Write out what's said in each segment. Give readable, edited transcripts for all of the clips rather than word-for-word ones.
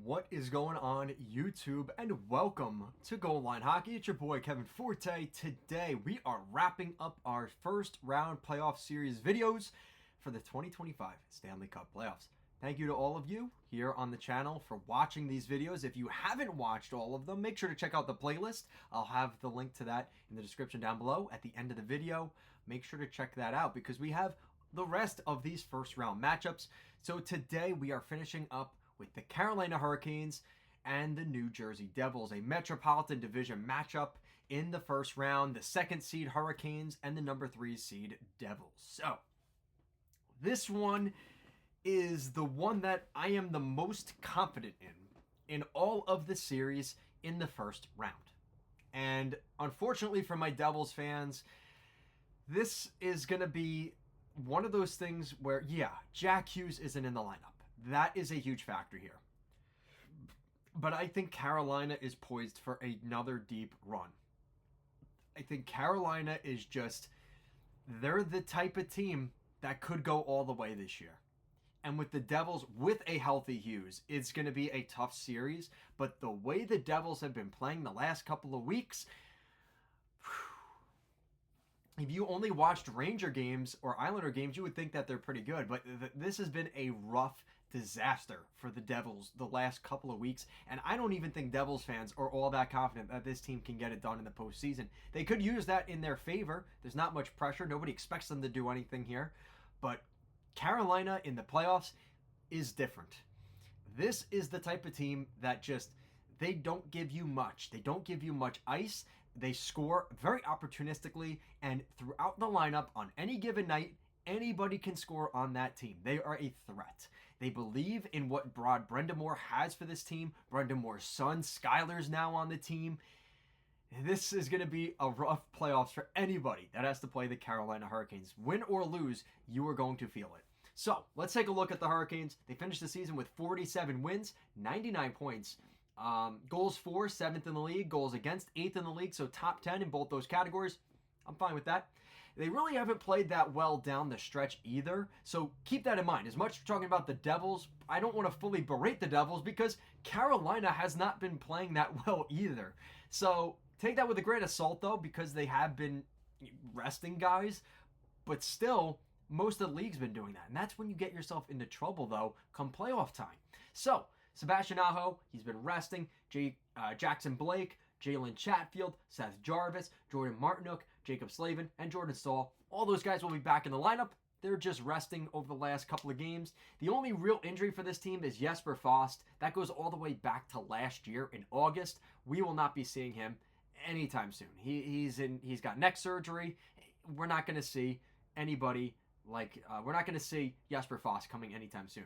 What is going on, YouTube, and welcome to Goal Line Hockey. It's your boy Kevin Forte. Today we are wrapping up our first round playoff series videos for the 2025 Stanley Cup playoffs. Thank you to all of you here on the channel for watching these videos. If you haven't watched all of them, make sure to check out the playlist. I'll have the link to that in the description down below at the end of the video. Make sure to check that out because we have the rest of these first round matchups. So today we are finishing up with the Carolina Hurricanes and the New Jersey Devils, a Metropolitan Division matchup in the first round, the second seed Hurricanes and the number 3 seed Devils. So this one is the one that I am the most confident in all of the series in the first round. And unfortunately for my Devils fans, this is going to be one of those things where, yeah, Jack Hughes isn't in the lineup. That is a huge factor here. But I think Carolina is poised for another deep run. I think Carolina is just, they're the type of team that could go all the way this year. And with the Devils, with a healthy Hughes, it's going to be a tough series. But the way the Devils have been playing the last couple of weeks, if you only watched Ranger games or Islander games, you would think that they're pretty good. But this has been a rough disaster for the Devils the last couple of weeks. And I don't even think Devils fans are all that confident that this team can get it done in the postseason. They could use that in their favor. There's not much pressure. Nobody expects them to do anything here. But Carolina in the playoffs is different. This is the type of team that just, they don't give you much. They don't give you much ice. They score very opportunistically, and throughout the lineup on any given night, anybody can score on that team. They are a threat. They believe in what Brenda Moore has for this team. Brenda Moore's son, Skyler's now on the team. This is going to be a rough playoffs for anybody that has to play the Carolina Hurricanes. Win or lose, you are going to feel it. So, let's take a look at the Hurricanes. They finished the season with 47 wins, 99 points. Goals for, 7th in the league. Goals against, 8th in the league. So top 10 in both those categories. I'm fine with that. They really haven't played that well down the stretch either. So keep that in mind. As much as we're talking about the Devils, I don't want to fully berate the Devils because Carolina has not been playing that well either. So take that with a grain of salt though, because they have been resting guys. But still, most of the league's been doing that. And that's when you get yourself into trouble though, come playoff time. So Sebastian Aho, he's been resting. Jackson Blake, Jalen Chatfield, Seth Jarvis, Jordan Martinook, Jacob Slavin, and Jordan Staal. All those guys will be back in the lineup. They're just resting over the last couple of games. The only real injury for this team is Jesper Fast. That goes all the way back to last year in August. We will not be seeing him anytime soon. He's got neck surgery. We're not going to see anybody we're not going to see Jesper Fast coming anytime soon.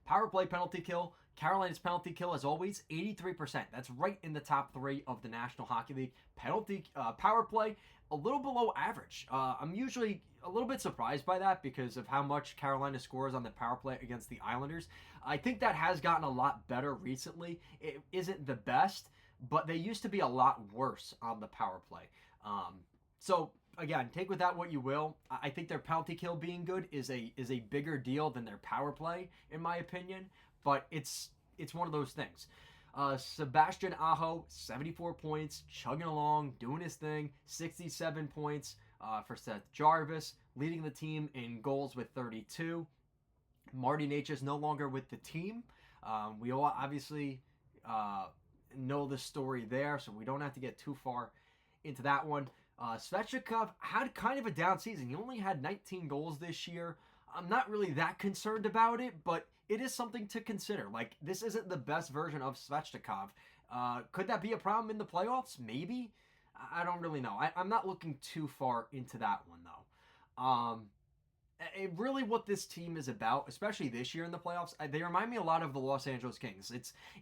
Power play penalty kill. Carolina's penalty kill, as always, 83%. That's right in the top 3 of the National Hockey League. Power play, a little below average. I'm usually a little bit surprised by that because of how much Carolina scores on the power play against the Islanders. I think that has gotten a lot better recently. It isn't the best, but they used to be a lot worse on the power play. So again, take with that what you will. I think their penalty kill being good is a bigger deal than their power play, in my opinion. But it's one of those things. Sebastian Aho, 74 points, chugging along, doing his thing. 67 points for Seth Jarvis, leading the team in goals with 32. Marty Necas no longer with the team. We all obviously know the story there, so we don't have to get too far into that one. Svechnikov had kind of a down season. He only had 19 goals this year. I'm not really that concerned about it, but it is something to consider. Like, this isn't the best version of Svechnikov. Could that be a problem in the playoffs? Maybe. I don't really know. I'm not looking too far into that one, though. Really what this team is about, especially this year in the playoffs, they remind me a lot of the Los Angeles Kings.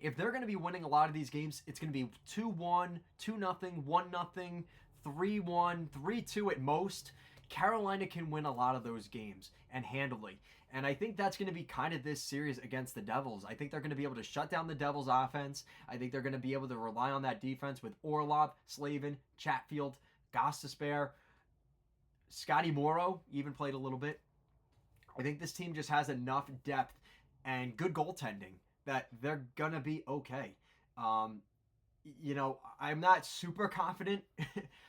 If they're going to be winning a lot of these games, it's going to be 2-1, 2-0, 1-0, 3-1, 3-2 at most. Carolina can win a lot of those games and handily. And I think that's going to be kind of this series against the Devils. I think they're going to be able to shut down the Devils' offense. I think they're going to be able to rely on that defense with Orlov, Slavin, Chatfield, Gostisbehere. Scotty Morrow even played a little bit. I think this team just has enough depth and good goaltending that they're gonna be okay. Um, I'm not super confident.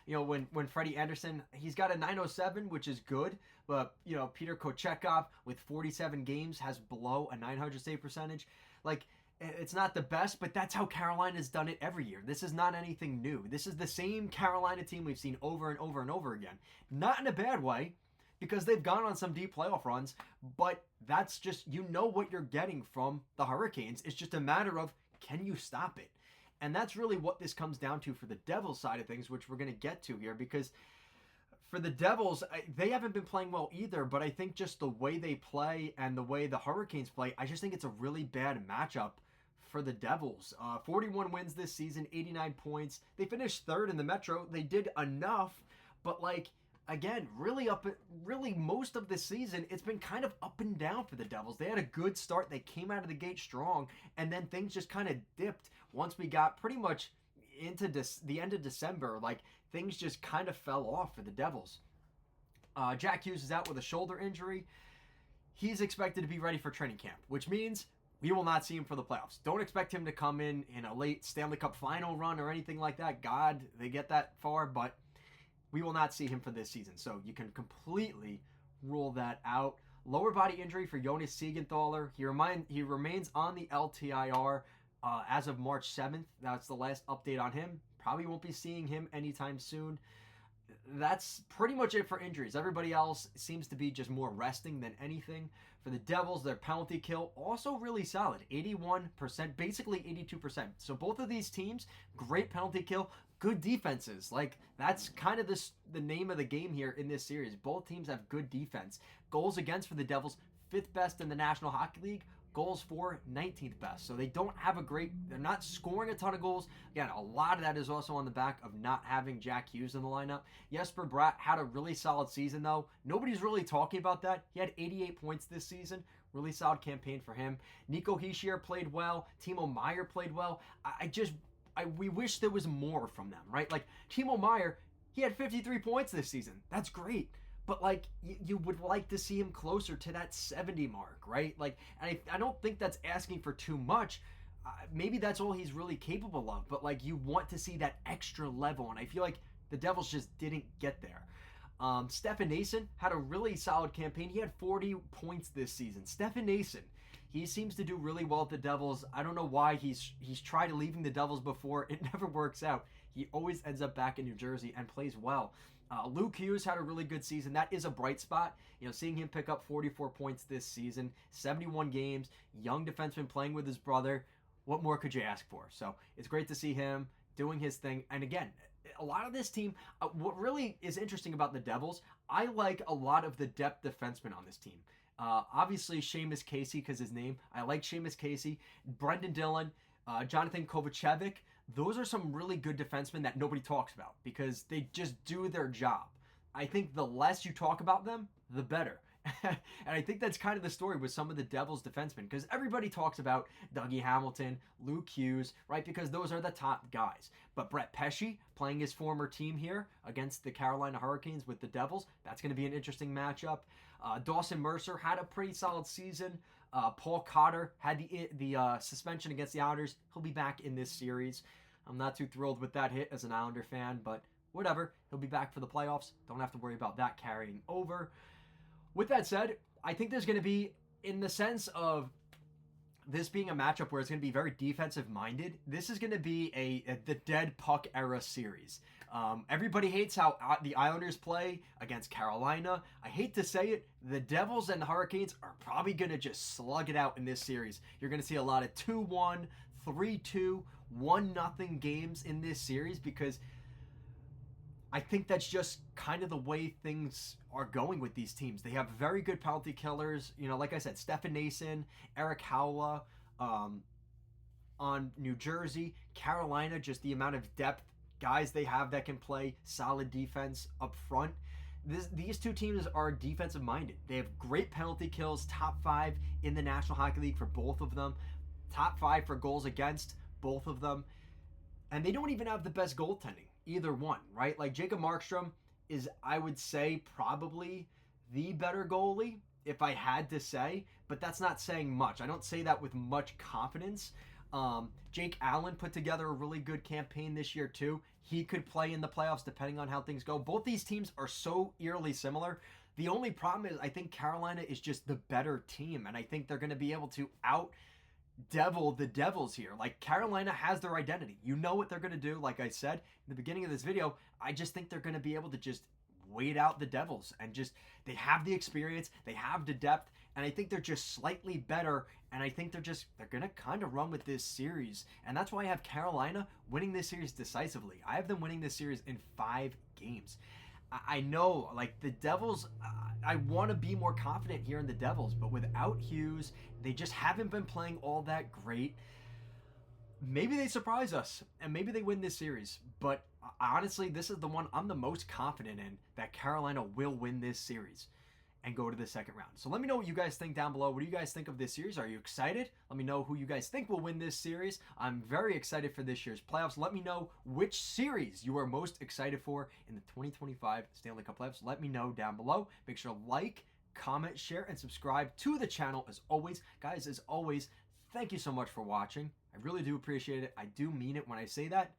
When Freddie Anderson, he's got a 907, which is good, but Peter Kochetkov with 47 games has below a 900 save percentage. Like, it's not the best, but that's how Carolina's done it every year. This is not anything new. This is the same Carolina team we've seen over and over and over again. Not in a bad way, because they've gone on some deep playoff runs, but that's just, what you're getting from the Hurricanes. It's just a matter of, can you stop it? And that's really what this comes down to for the Devils side of things, which we're going to get to here, because for the Devils, they haven't been playing well either, but I think just the way they play and the way the Hurricanes play, I just think it's a really bad matchup for the Devils. 41 wins this season, 89 points. They finished third in the Metro. They did enough, but again, really most of this season, it's been kind of up and down for the Devils. They had a good start. They came out of the gate strong, and then things just kind of dipped once we got pretty much into the end of December. Things just kind of fell off for the Devils. Jack Hughes is out with a shoulder injury. He's expected to be ready for training camp, which means we will not see him for the playoffs. Don't expect him to come in a late Stanley Cup final run or anything like that. God, they get that far, but we will not see him for this season. So you can completely rule that out. Lower body injury for Jonas Siegenthaler. He remains on the LTIR as of March 7th. That's the last update on him. Probably won't be seeing him anytime soon. That's pretty much it for injuries. Everybody else seems to be just more resting than anything. For the Devils, their penalty kill also really solid. 81%, basically 82%. So both of these teams, great penalty kill, good defenses. That's kind of the name of the game here in this series. Both teams have good defense. Goals against for the Devils, 5th best in the National Hockey League. Goals for, 19th best. So they don't have they're not scoring a ton of goals. Again, a lot of that is also on the back of not having Jack Hughes in the lineup. Jesper Bratt had a really solid season, though. Nobody's really talking about that. He had 88 points this season. Really solid campaign for him. Nico Hischier played well. Timo Meier played well. We wish there was more from them, right? Timo Meier, he had 53 points this season. That's great. But you would like to see him closer to that 70 mark, right? And I don't think that's asking for too much. Maybe that's all he's really capable of. But you want to see that extra level, and I feel like the Devils just didn't get there. Stefan Noesen had a really solid campaign. He had 40 points this season. Stefan Noesen, he seems to do really well at the Devils. I don't know why he's tried leaving the Devils before. It never works out. He always ends up back in New Jersey and plays well. Luke Hughes had a really good season. That is a bright spot. Seeing him pick up 44 points this season, 71 games, young defenseman playing with his brother. What more could you ask for? So it's great to see him doing his thing. And again, a lot of this team, what really is interesting about the Devils, I like a lot of the depth defensemen on this team. Obviously, Seamus Casey, because his name. I like Seamus Casey. Brendan Dillon, Jonathan Kovacevic. Those are some really good defensemen that nobody talks about because they just do their job. I think the less you talk about them, the better. And I think that's kind of the story with some of the Devils defensemen because everybody talks about Dougie Hamilton, Luke Hughes, right? Because those are the top guys. But Brett Pesce playing his former team here against the Carolina Hurricanes with the Devils, that's going to be an interesting matchup. Dawson Mercer had a pretty solid season. Paul Cotter had the suspension against the Islanders. He'll be back in this series. I'm not too thrilled with that hit as an Islander fan, but whatever. He'll be back for the playoffs. Don't have to worry about that carrying over. With that said, I think there's going to be, in the sense of this being a matchup where it's going to be very defensive-minded, this is going to be the dead puck era series. Everybody hates how the Islanders play against Carolina. I hate to say it, the Devils and the Hurricanes are probably going to just slug it out in this series. You're going to see a lot of 2-1, 3-2, 1-0 games in this series because I think that's just kind of the way things are going with these teams. They have very good penalty killers. Like I said, Stefan Noesen, Eric Howla on New Jersey. Carolina, just the amount of depth, guys they have that can play solid defense up front. These two teams are defensive minded. They have great penalty kills, top 5 in the National Hockey League for both of them, top 5 for goals against, both of them. And they don't even have the best goaltending, either one, right? Jacob Markstrom is, I would say, probably the better goalie, if I had to say. but that's not saying much. I don't say that with much confidence. Jake Allen put together a really good campaign this year too. He could play in the playoffs depending on how things go. Both these teams are so eerily similar. The only problem is I think Carolina is just the better team, and I think they're going to be able to out devil the Devils here. Like, Carolina has their identity. You know what they're going to do. Like I said in the beginning of this video, I just think they're going to be able to just wait out the Devils, and just, they have the experience, they have the depth, and I think they're just slightly better, and I think they're going to kind of run with this series, and that's why I have Carolina winning this series decisively. I have them winning this series in 5 games. I know, like, the Devils, I want to be more confident here in the Devils, but without Hughes, they just haven't been playing all that great. Maybe they surprise us, and maybe they win this series, but honestly, this is the one I'm the most confident in, that Carolina will win this series and go to the second round. So let me know what you guys think down below. What do you guys think of this series? Are you excited? Let me know who you guys think will win this series. I'm very excited for this year's playoffs. Let me know which series you are most excited for in the 2025 Stanley Cup playoffs. Let me know down below. Make sure to like, comment, share, and subscribe to the channel as always. Guys, as always, thank you so much for watching. I really do appreciate it. I do mean it when I say that.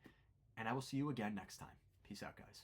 And I will see you again next time. Peace out, guys.